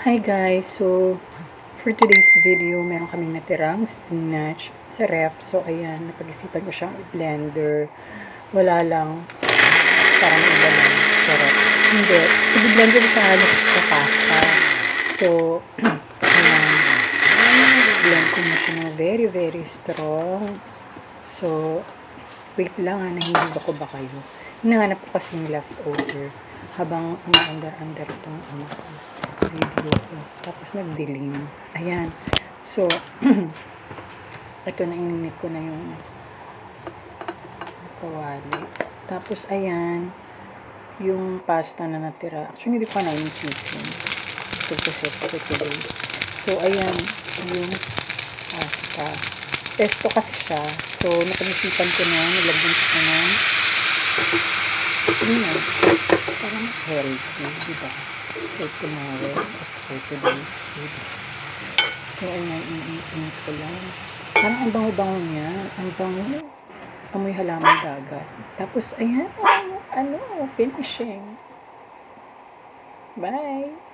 Hi guys, so for today's video, meron kaming natirang spinach sa ref. So ayan, napag-isipan ko siyang i-blender. Wala lang, parang iba lang. Charot. Hindi, kasi i-blender ko siya halo ko sa pasta. So, ayan, blend ko na siya ng very very strong. So, wait lang ha, nahihiba ko ba kayo? Hinahanap ko kasi yung leftover habang umaandar-andar itong video ko. Tapos nagdilim. Ayan. So, ito na ininit ko na yung kawali. Tapos, ayan, yung pasta na natira. Actually, hindi ko na yung chicken. So, kasi for today. So, ayan, yung pasta. Pesto kasi siya. So, napag-isipan ko na, nilagyan ko siya ng spinach. Para mas healthy, diba? For tomorrow at for today's food. So, ayan, iinit ko lang. Parang ang bango-bango niya. Ang bango. Amoy halaman dagat. Tapos, ayan, finishing. Bye!